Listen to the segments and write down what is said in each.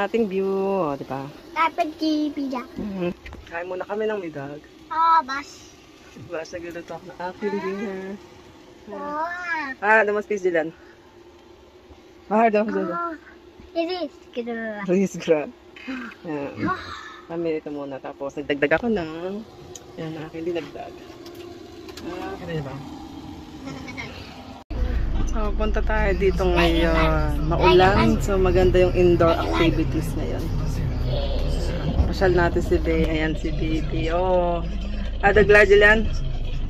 ating view. O, diba? Dapat kibida. Kain muna kami ng midag. Bas. Bas, nagluluto ako ng aking dinner. Oh. Damas peace dilan. Damas dilan. Iris. Please, grab. Kami ito muna. Tapos, nagdagdag ako ng aking dinagdag. Kaya ba? So, punta tayo dito ngayon. Maulan. So, maganda yung indoor activities ngayon. Pasyal natin si Baby. Ayan si Baby. Oh. Ada Gladilan?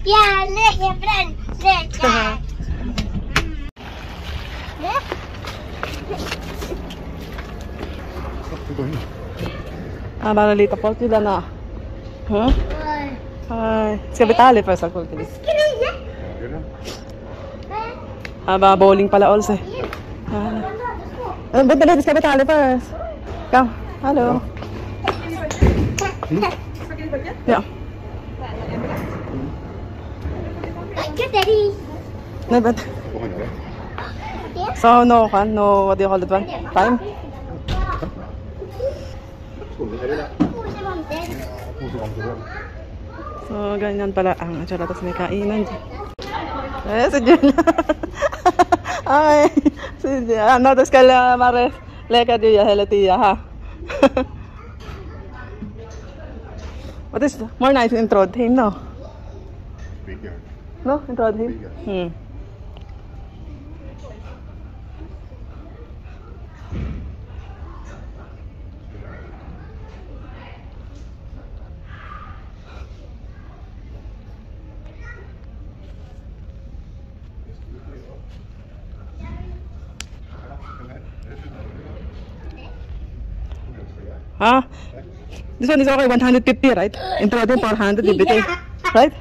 Yeah, friend. Maralita po. Tila na. Huh? Hi. Ska betale för så kul. Bowling pala also. Bunta natin ska betale first. Come. Hello. Ja. Good daddy. No, but so no, what do you call it one? Time? So, ganyan pala ang atsura. Tapos may kainan. Si Julia. Ay, si Julia. Ano, tapos kala Mares. Leka Julia, helatiya ha. What is more nice in Trondheim, no? Bigger. No, in Trondheim? Huh? This one is okay, 150, right? In Trondheim, 400 everything, right?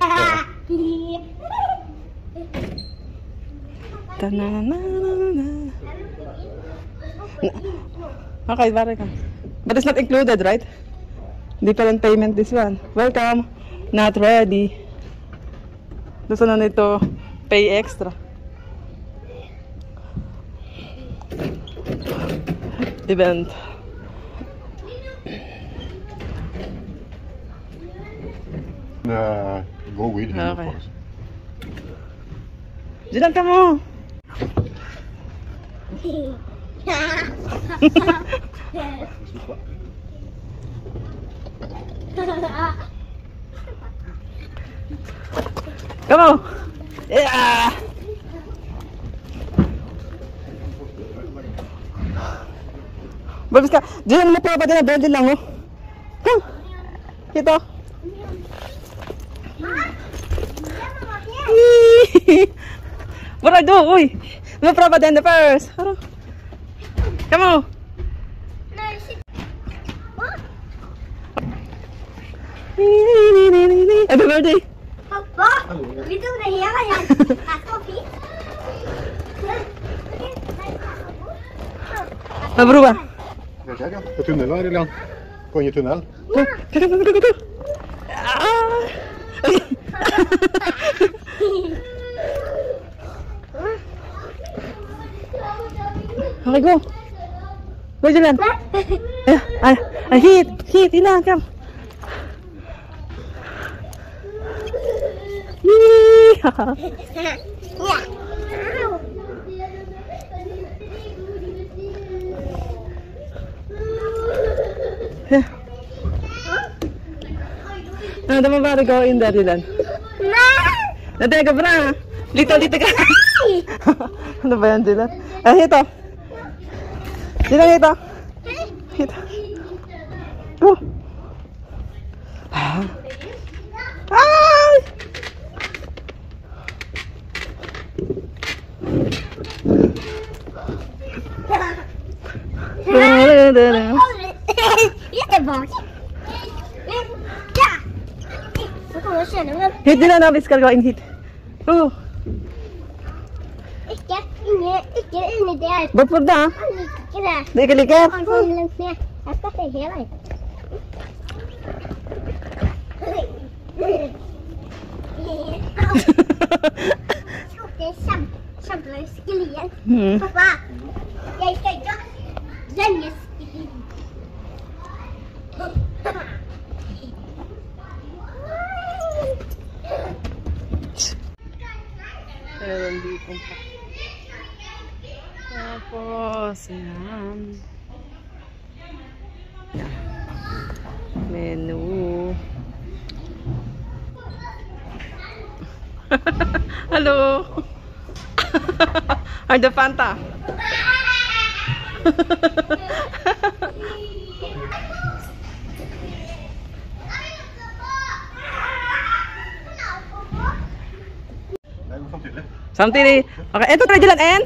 Okay, very good. But it's not included, right? Different payment this one. Welcome. Not ready. Gusto na nito pay extra. Event. Go with him, Okay. of course. Dilan ka mo. Come on. Yeah. Babis ka. Diyan mo pa ba din na bendin lang oh. Come. Kito. What I do? Uy. No proper than the first. Come on. Happy birthday. Papa, dito na hiya ka yan. Coffee. Bro ba? Det är det. Tunnel här eller? Gå in i tunnel. Okay, go. Go, Julian. Hit, ilan, come. Ano naman ba go in there, Julian? Nateka bra. Dito ka. Ano ba yan, Julian? Hito. Hito. Hito. Go. Ay! Hit din na nabis ka in hit. Oh. Ikke inni der. Bort for da. Ikke det. Det ikke like. Han får langt ned. Jeg skal se hele. Det er kjempevanskelig igjen. Pappa, jeg skal ikke lenge skli. Hello. Are the Fanta? Samtidig. Okay, eto try dyan, En.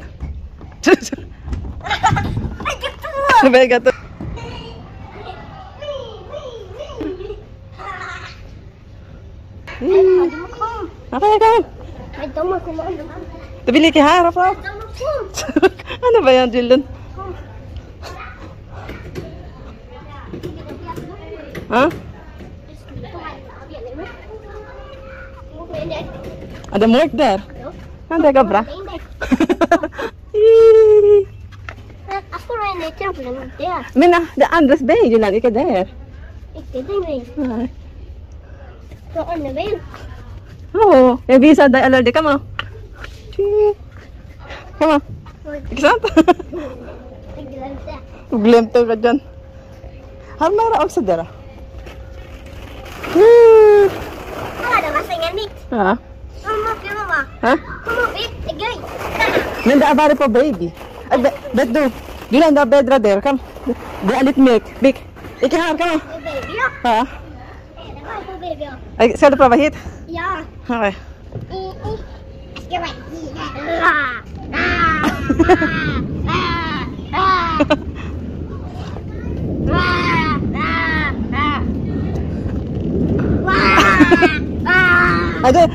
Vega to. Okay, okay. Tabili ki harap raw. Ano ba yan, Jillian? Ha? Ada Mark there? Anda ka bra? Mina, the Andres Bay, Jillian, ika there. Oh, yung visa dahil alarde ka mo. Come on. Ikisanta. Glimto ka dyan. Harmara ako sa dara. Ha? Ha? Nanda abari po baby. Bet do. Gilan da bedra there. Come. Di alit milk. Big. Ikihar ka mo. Ha? Ay, sa'yo pa ba hit? Ja. Okay.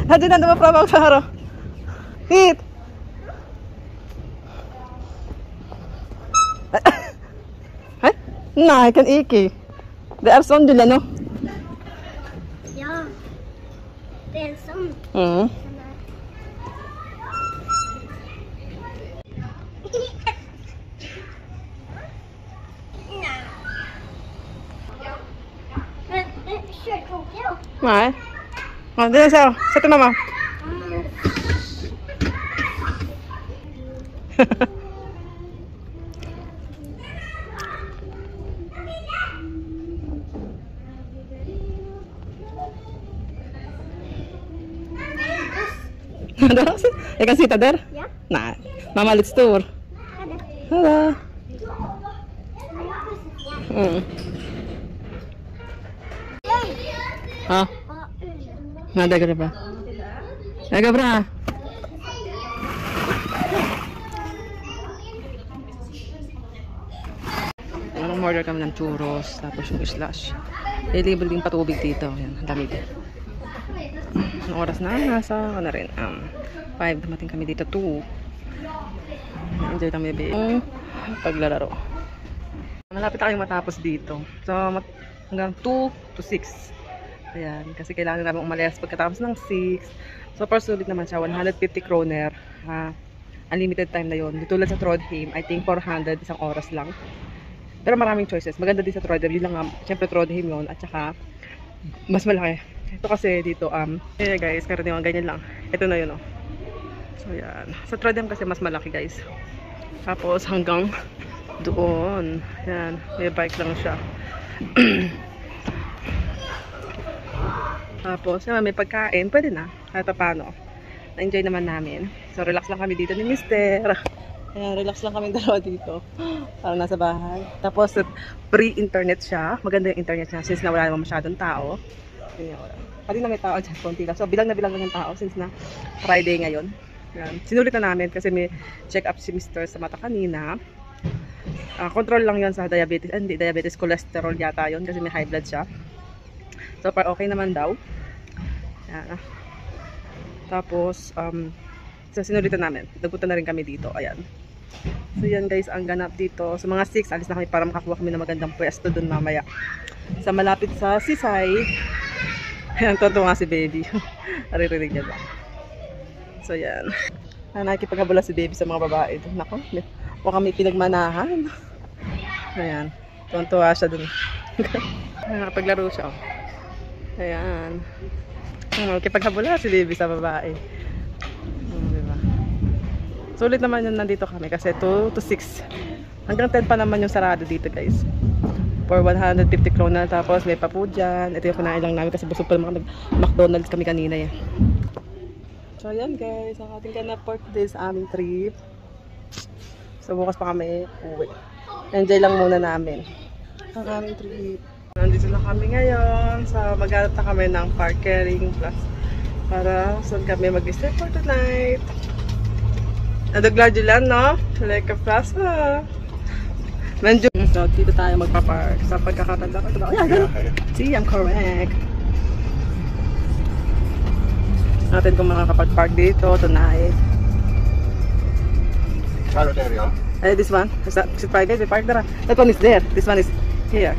Hadi na dumapraba sa haro. Hit. Hey? Nah, I can iki. They are son dila, no? Ja. Det är som. Nej. Ja, det är så. Sätt dig, mamma. Jag kan sitta där? Ja. Nej, mamma är lite stor. Hallå. Ja. Nej, det går bra. Det går bra. Order kami ng churros, tapos yung slash. Available din patubig dito. Yan, lamig. Ang oras na, nasa ano rin, 5, dumating kami dito, 2. Enjoy kami paglalaro. Malapit na kayong matapos dito. So, hanggang 2 to 6. Ayan, kasi kailangan namin umalis pagkatapos ng 6. So, per sulit naman siya, 150 kroner. Unlimited time na yun. Tulad sa Trondheim, I think 400, isang oras lang. Pero maraming choices. Maganda din sa Trondheim. Yun lang nga, syempre Trondheim yun. At saka, mas malaki. Ito kasi dito, yeah guys, karaniwang ganyan lang. Ito na yun, oh. So, yan. Sa Trondheim kasi mas malaki, guys. Tapos, hanggang doon. Yan. May bike lang siya. Tapos, yan, may pagkain. Pwede na. Kahit paano. Na-enjoy naman namin. So, relax lang kami dito ni Mister. Ayan, relax lang kami dalawa dito. Parang nasa bahay. Tapos, free internet siya. Maganda yung internet niya since na wala naman masyadong tao. Pati na may tao dyan, konti lang. So, bilang na bilang lang yung tao since na Friday ngayon. Ayan. Sinulit na namin kasi may check up si Mr. sa mata kanina. Control lang yun sa diabetes. Hindi, diabetes, cholesterol yata yun kasi may high blood siya. So, okay naman daw. Ayan. Tapos, so, sinulitan namin. Nagpunta na rin kami dito. Ayan. So, yan guys, ang ganap dito. So, mga 6, alis na kami para makakuha kami ng magandang pwesto dun mamaya. Sa malapit sa Sisay. Ayan, tuwa si baby. Naririnig niya ba? So, yan. Nakikipaghabula si baby sa mga babae. Nako, huwag kami pinagmanahan. Ayan. Tuwa siya dun. Paglaro siya. Ayan. Nakikipaghabula si baby sa babae. Diba? Sulit naman yun nandito kami kasi 2 to 6. Hanggang 10 pa naman yung sarado dito guys. For 150 kroner. Tapos may pa po dyan. Ito yung kunain lang namin kasi busog pa naman. Nag-McDonald's kami kanina yan. So, ayan guys. Ang ating ganap for today sa aming trip. So, bukas pa kami uwi. Enjoy lang muna namin ang aming trip. Nandito na kami ngayon. So, maghanap na kami ng parkering plus para saan kami mag-stay for tonight. Nadagladyo lang, no? Like a plaza. Medyo. So, dito tayo magpa-park. Sa pagkakatanda ko. Ayan, see, I'm correct. Natin kung makakapag-park dito tonight. Private area. This one? Is it private? We park there. That one is there. This one is here.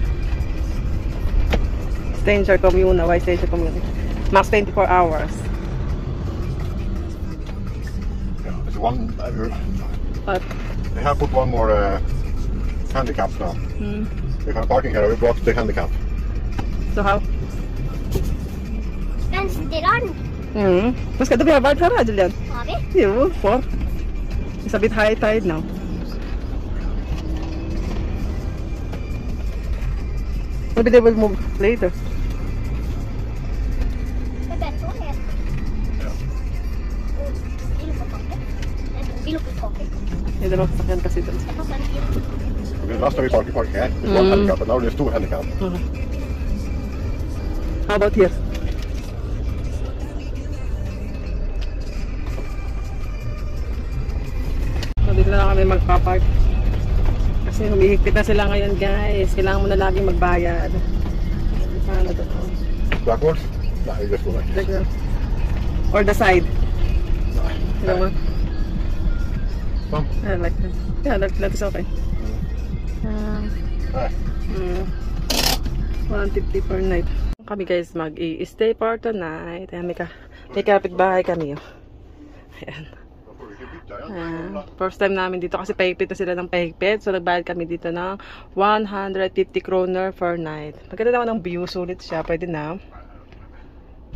Stranger Commune. Why Stranger Commune? Max 24 hours. Yeah, there's one. But, They have put one more handicap now. They have parking here. We blocked the handicap. so how? Vänster on. Vad ska det bli varmt här, Julian? Har vi? Jo, for. It's a bit high tide now. Maybe they will move later. Det är bättre att äta. Ja. Vill på taket. Är det något som kan kasi doon? Last time we parked here. There's one handicap, but now there's two handicap. How about here? So, dito na kami magpapark. Kasi humihigpit na sila ngayon, guys. Kailangan mo na laging magbayad. Saan na to? Backwards? No, you just go like this. Or the side. You know what? Come. I like that. Yeah, that is okay. Hi. 150 per night. Kami guys mag-i-stay for tonight. Ayan, may kapitbahay kami. Oh. Ayan. First time namin dito kasi pahigpit na sila ng pahigpit. So nagbayad kami dito ng 150 kroner per night. Maganda naman ang view. Sulit siya. Pwede na.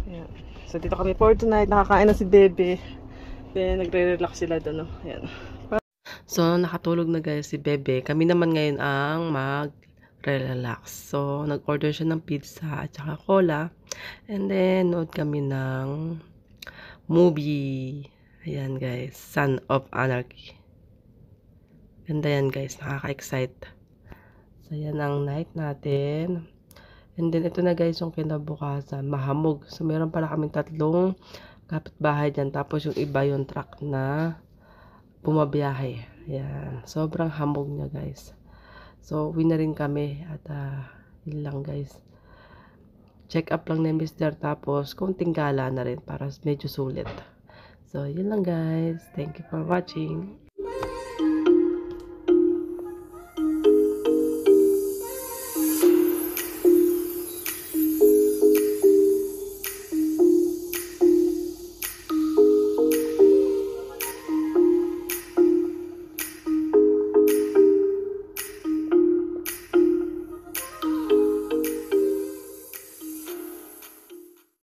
Ayan. So dito kami for tonight. Nakakain na si Bebe. Then nagre-relax sila doon. Oh. Ayan. So nakatulog na guys si Bebe. Kami naman ngayon ang mag-relax. So nag-order siya ng pizza at saka cola. And then nood kami ng movie. Ayan guys, Son of Anarchy. Ganda yan guys, nakaka-excite. So yan ang night natin. And then ito na guys yung kinabukasan, mahamog. So meron pala kaming 3 kapitbahay dyan. Tapos yung iba yung truck na bumabiyahe. Ayan, sobrang hamog niya guys. So uwi na rin kami at yun lang guys. Check up lang ni Mr. Tapos konting gala na rin para medyo sulit. So, yun lang guys. Thank you for watching.